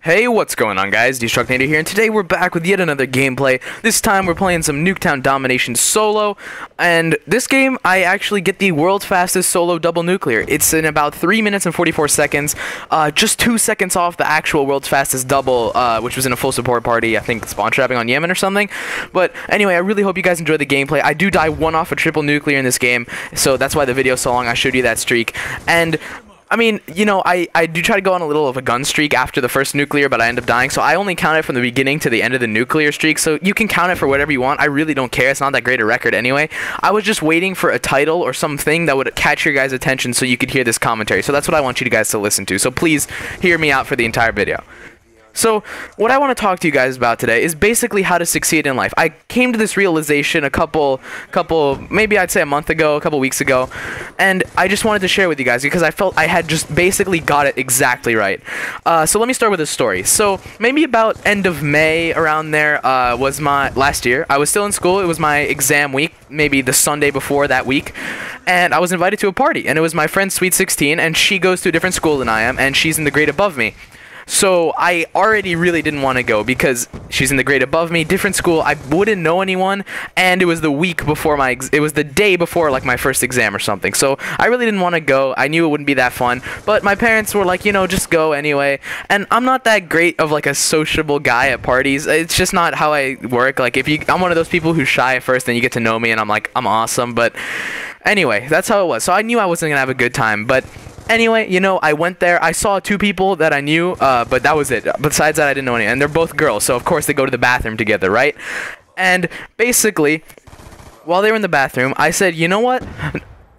Hey, what's going on, guys? Destructinator here, and today we're back with yet another gameplay. This time we're playing some Nuketown Domination solo, and this game I actually get the world's fastest solo double nuclear. It's in about 3 minutes and 44 seconds, just 2 seconds off the actual world's fastest double, which was in a full support party, I think spawn trapping on Yemen or something. But anyway, I really hope you guys enjoy the gameplay. I do die one off a triple nuclear in this game, so that's why the video's so long. I showed you that streak, and I mean, you know, I do try to go on a little of a gun streak after the first nuclear, but I end up dying, so I only count it from the beginning to the end of the nuclear streak, so you can count it for whatever you want. I really don't care. It's not that great a record anyway. I was just waiting for a title or something that would catch your guys' attention so you could hear this commentary, so that's what I want you guys to listen to, so please hear me out for the entire video. So, what I want to talk to you guys about today is basically how to succeed in life. I came to this realization a couple, maybe I'd say a month ago, a couple weeks ago, and I just wanted to share with you guys because I felt I had just basically got it exactly right. So let me start with a story. So, maybe about end of May, around there, was my last year. I was still in school. It was my exam week, maybe the Sunday before that week, and I was invited to a party, and it was my friend's Sweet 16, and she goes to a different school than I am, and she's in the grade above me. So I already really didn't want to go because she's in the grade above me, different school, I wouldn't know anyone, and it was the week before it was the day before like my first exam or something. So I really didn't want to go. I knew it wouldn't be that fun, but my parents were like, you know, just go anyway. And I'm not that great of like a sociable guy at parties. It's just not how I work. Like I'm one of those people who's shy at first, then you get to know me and I'm like, I'm awesome. But anyway, that's how it was. So I knew I wasn't gonna have a good time, but anyway, you know, I went there. I saw two people that I knew, but that was it. Besides that, I didn't know any. And they're both girls, so of course they go to the bathroom together, right? And basically, while they were in the bathroom, I said, you know what?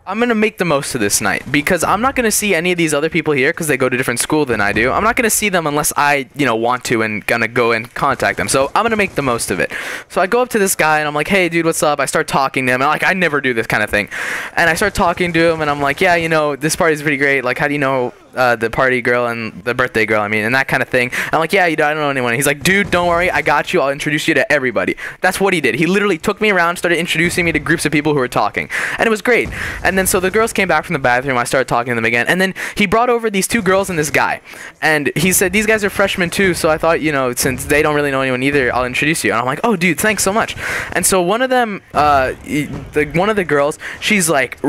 I'm going to make the most of this night because I'm not going to see any of these other people here because they go to different school than I do. I'm not going to see them unless I, you know, want to and going to go and contact them. So I'm going to make the most of it. So I go up to this guy and I'm like, hey, dude, what's up? I start talking to him. And I never do this kind of thing. And I start talking to him and I'm like, yeah, you know, this party's pretty great. Like, how do you know the party girl and the birthday girl, I mean, and that kind of thing. I'm like, yeah, you know, I don't know anyone. He's like, dude, don't worry, I got you. I'll introduce you to everybody. That's what he did. He literally took me around, started introducing me to groups of people who were talking, and it was great. And then so the girls came back from the bathroom. I started talking to them again, and then he brought over these two girls and this guy, and he said these guys are freshmen too. So I thought, you know, since they don't really know anyone either, I'll introduce you. And I'm like, oh, dude, thanks so much. And so one of them, one of the girls, she was like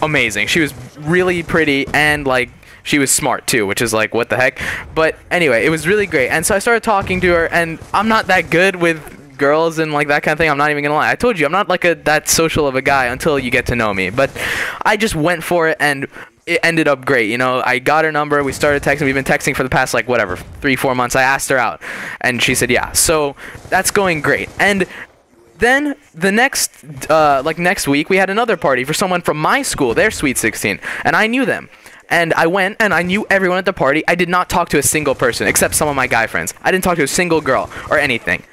amazing. She was really pretty and like. She was smart too, which is like, what the heck? But anyway, it was really great. And so I started talking to her, and I'm not that good with girls and like that kind of thing. I'm not even gonna lie. I told you, I'm not like that social of a guy until you get to know me. But I just went for it, and it ended up great. You know, I got her number. We started texting. We've been texting for the past, like, whatever, 3-4 months. I asked her out, and she said yeah. So that's going great. And then the next week, we had another party for someone from my school, their Sweet 16, and I knew them. And I went, and I knew everyone at the party. I did not talk to a single person, except some of my guy friends. I didn't talk to a single girl or anything.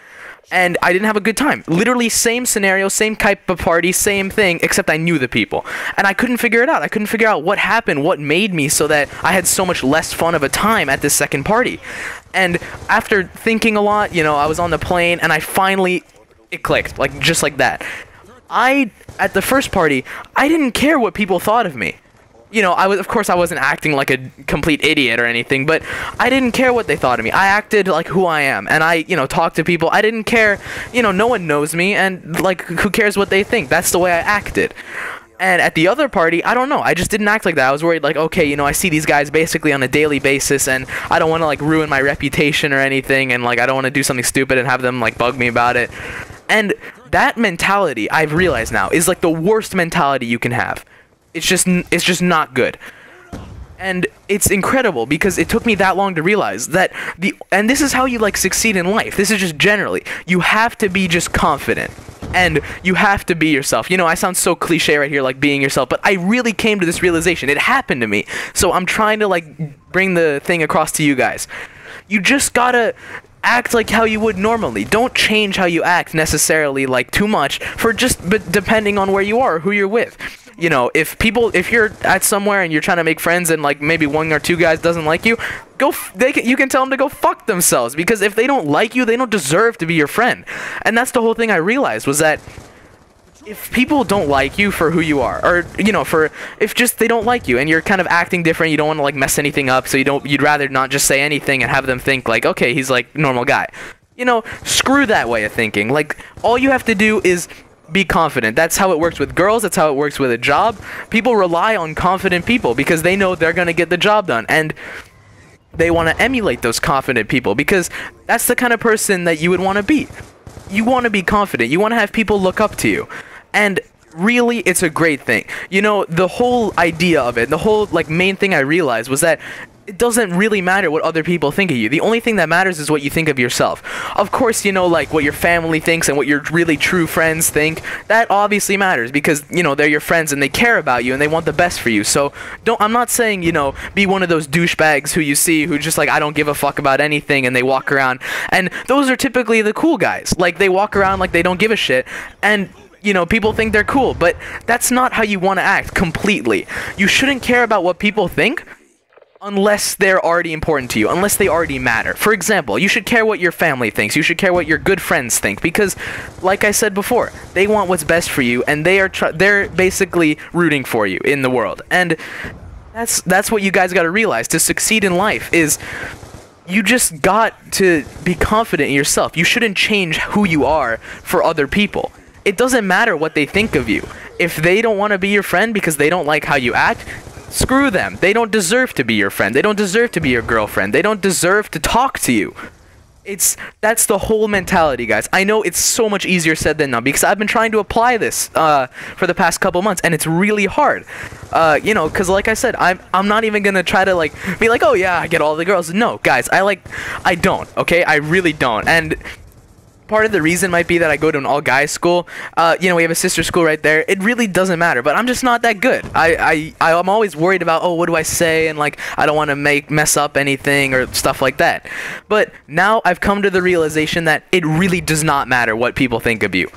And I didn't have a good time. Literally same scenario, same type of party, same thing, except I knew the people. And I couldn't figure it out. I couldn't figure out what happened, what made me so that I had so much less fun of a time at this second party. And after thinking a lot, you know, I was on the plane, and I finally, it clicked, like, just like that. At the first party, I didn't care what people thought of me. You know, of course I wasn't acting like a complete idiot or anything, but I didn't care what they thought of me. I acted like who I am, and I, you know, talked to people. I didn't care, you know, no one knows me, and like, who cares what they think? That's the way I acted. And at the other party, I don't know, I just didn't act like that. I was worried, like, okay, you know, I see these guys basically on a daily basis, and I don't want to, like, ruin my reputation or anything, and, like, I don't want to do something stupid and have them, like, bug me about it. And that mentality, I've realized now, is, like, the worst mentality you can have. It's just not good. And it's incredible because it took me that long to realize that and this is how you, like, succeed in life. This is just generally. You have to be just confident. And you have to be yourself. You know, I sound so cliche right here, like being yourself, but I really came to this realization. It happened to me. So I'm trying to, like, bring the thing across to you guys. You just gotta act like how you would normally. Don't change how you act necessarily, like, too much but depending on where you are or who you're with. You know, if you're at somewhere and you're trying to make friends and, like, maybe one or two guys doesn't like you, you can tell them to go fuck themselves, because if they don't like you, they don't deserve to be your friend. And that's the whole thing I realized, was that if people don't like you for who you are, or if just they don't like you and you're kind of acting different, you don't want to like mess anything up, so you'd rather not just say anything and have them think like, okay, he's like normal guy. Screw that way of thinking. Like, all you have to do is be confident. That's how it works with girls. That's how it works with a job. People rely on confident people because they know they're gonna get the job done, and they want to emulate those confident people because that's the kind of person that you would want to be. You want to be confident. You want to have people look up to you. And really, it's a great thing. The whole idea of it, the whole like main thing I realized was that it doesn't really matter what other people think of you. The only thing that matters is what you think of yourself. Of course, like what your family thinks and what your really true friends think, that obviously matters because, they're your friends and they care about you and they want the best for you. So I'm not saying, be one of those douchebags who you see who just like, I don't give a fuck about anything, and they walk around. And those are typically the cool guys. Like, they walk around like they don't give a shit, and people think they're cool, but that's not how you want to act completely. You shouldn't care about what people think unless they're already important to you, unless they already matter. For example, you should care what your family thinks. You should care what your good friends think because, like I said before, they want what's best for you, and they're basically rooting for you in the world. And that's what you guys got to realize. To succeed in life is you just got to be confident in yourself. You shouldn't change who you are for other people. It doesn't matter what they think of you. If they don't want to be your friend because they don't like how you act, screw them. They don't deserve to be your friend. They don't deserve to be your girlfriend. They don't deserve to talk to you. That's the whole mentality, guys. I know it's so much easier said than done because I've been trying to apply this for the past couple months, and it's really hard. Because like I said, I'm not even gonna try to like be like, oh yeah, I get all the girls. No, guys, I don't. Okay, I really don't. And part of the reason might be that I go to an all-guys school. We have a sister school right there. It really doesn't matter, but I'm just not that good. I'm always worried about, oh, what do I say, and like I don't want to mess up anything or stuff like that. But now I've come to the realization that it really does not matter what people think of you.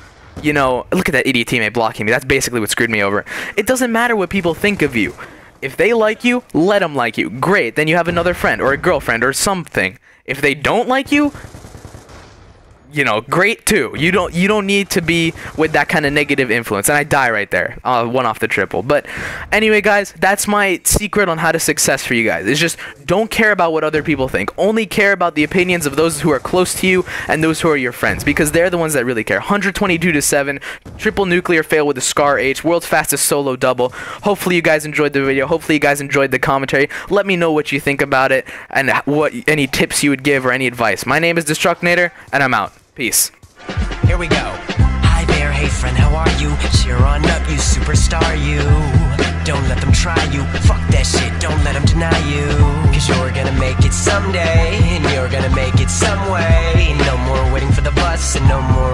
Look at that idiot teammate blocking me. That's basically what screwed me over. It doesn't matter what people think of you. If they like you, let them like you. Great, then you have another friend or a girlfriend or something. If they don't like you, great too. You don't need to be with that kind of negative influence. And I die right there. One off the triple. But anyway, guys, that's my secret on how to success for you guys. It's just don't care about what other people think. Only care about the opinions of those who are close to you and those who are your friends, because they're the ones that really care. 122-7, triple nuclear fail with the Scar H, world's fastest solo double. Hopefully you guys enjoyed the video. Hopefully you guys enjoyed the commentary. Let me know what you think about it and any tips you would give or any advice. My name is Destructinator, and I'm out. Peace. Here we go. Hi there, hey friend, how are you? Cheer on up, you superstar, you. Don't let them try you. Fuck that shit, don't let them deny you. Cause you're gonna make it someday, and you're gonna make it some way. No more waiting for the bus, and no more